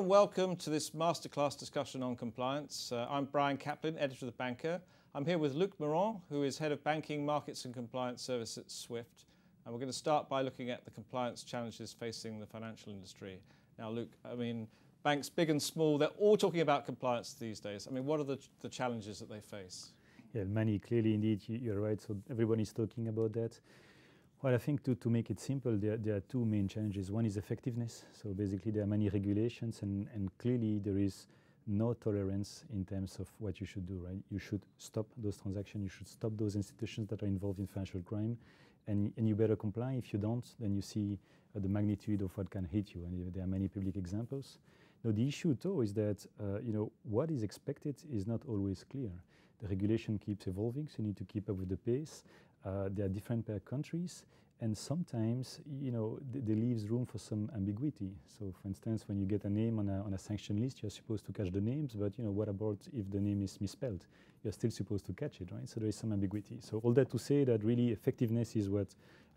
Hello and welcome to this masterclass discussion on compliance. I'm Brian Caplen, editor of The Banker. I'm here with Luc Meurant, who is head of banking, markets and compliance service at Swift. And we're going to start by looking at the compliance challenges facing the financial industry. Now, Luc, I mean, banks big and small, they're all talking about compliance these days. I mean, what are the challenges that they face? Yeah, many, clearly indeed, you're right. So everybody's talking about that. Well, I think to make it simple, there are two main challenges. One is effectiveness. So basically there are many regulations and clearly there is no tolerance in terms of what you should do, right? You should stop those transactions, you should stop those institutions that are involved in financial crime, and you better comply. If you don't, then you see the magnitude of what can hit you, and there are many public examples. Now the issue too is that what is expected is not always clear. The regulation keeps evolving, so you need to keep up with the pace. They are different per countries, and sometimes there leaves room for some ambiguity. So, for instance, when you get a name on a sanction list, you're supposed to catch the names, but what about if the name is misspelled? You're still supposed to catch it, right? So there is some ambiguity. So all that to say that really effectiveness is what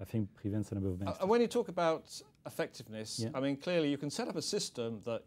I think prevents a number of banks. And when you talk about effectiveness, yeah. I mean, clearly you can set up a system that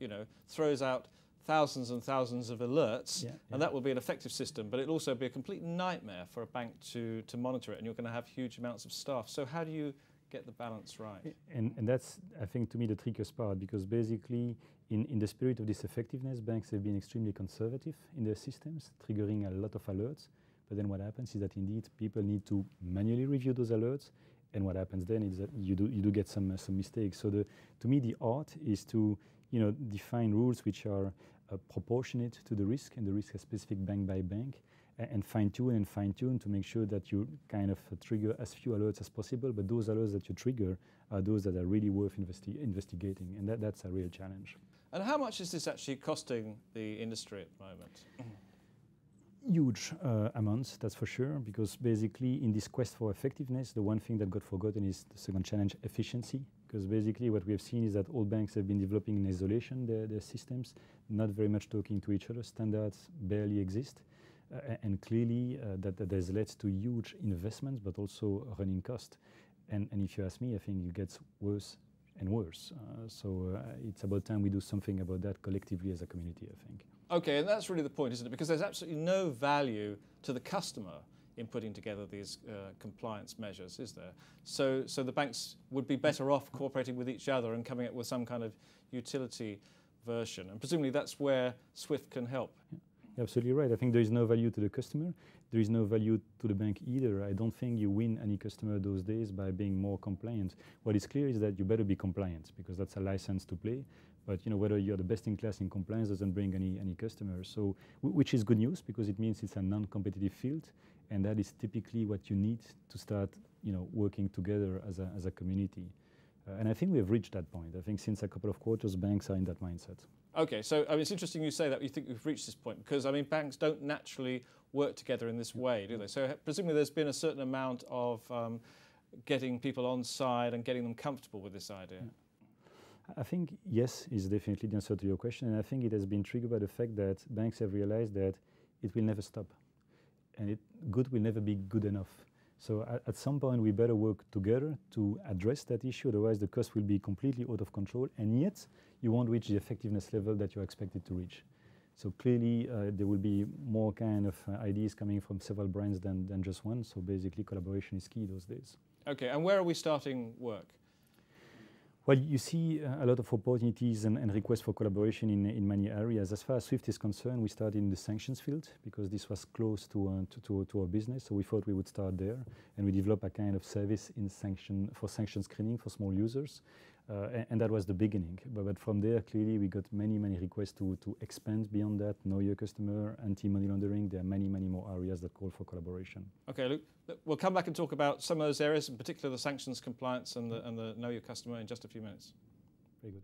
throws out thousands and thousands of alerts, and that will be an effective system, but it'll also be a complete nightmare for a bank to monitor it, and you're going to have huge amounts of staff. So how do you get the balance right? And that's, I think, to me, the trickiest part, because basically, in the spirit of this effectiveness, banks have been extremely conservative in their systems, triggering a lot of alerts. But then what happens is that indeed people need to manually review those alerts, and what happens then is that you do get some mistakes. So to me, the art is to define rules which are proportionate to the risk, and the risk is specific bank by bank, and fine-tune to make sure that you kind of trigger as few alerts as possible, but those alerts that you trigger are those that are really worth investigating, and that's a real challenge. And how much is this actually costing the industry at the moment? Huge amounts, that's for sure, because basically in this quest for effectiveness, the one thing that got forgotten is the second challenge, efficiency. Because basically what we have seen is that all banks have been developing in isolation their systems, not very much talking to each other. Standards barely exist, and clearly that has led to huge investments, but also running cost. And if you ask me, I think it gets worse and worse. So it's about time we do something about that collectively as a community, I think. Okay, and that's really the point, isn't it? Because there's absolutely no value to the customer in putting together these compliance measures, is there? So the banks would be better off cooperating with each other and coming up with some kind of utility version. And presumably that's where Swift can help. Yeah. You're absolutely right. I think there is no value to the customer. There is no value to the bank either. I don't think you win any customer those days by being more compliant. What is clear is that you better be compliant, because that's a license to play. But whether you're the best in class in compliance doesn't bring any customers. So, which is good news, because it means it's a non-competitive field, and that is typically what you need to start, working together as a community. And I think we have reached that point. I think since a couple of quarters, banks are in that mindset. Okay, so I mean, it's interesting you say that you think we've reached this point, because I mean, banks don't naturally work together in this way, do they? So presumably there's been a certain amount of getting people on side and getting them comfortable with this idea. Yeah. I think yes is definitely the answer to your question, and I think it has been triggered by the fact that banks have realized that it will never stop, and good will never be good enough. So at some point we better work together to address that issue, otherwise the cost will be completely out of control, and yet you won't reach the effectiveness level that you're expected to reach. So clearly there will be more kind of ideas coming from several brands than just one, so basically collaboration is key those days. Okay, and where are we starting work? Well, you see a lot of opportunities and requests for collaboration in many areas. As far as Swift is concerned, we started in the sanctions field because this was close to our business, so we thought we would start there. And we developed a kind of service for sanction screening for small users. And that was the beginning. But from there, clearly, we got many requests to expand beyond that. Know your customer, anti-money laundering. There are many more areas that call for collaboration. Okay, Luc, we'll come back and talk about some of those areas, in particular the sanctions compliance and the know your customer, in just a few minutes. Very good.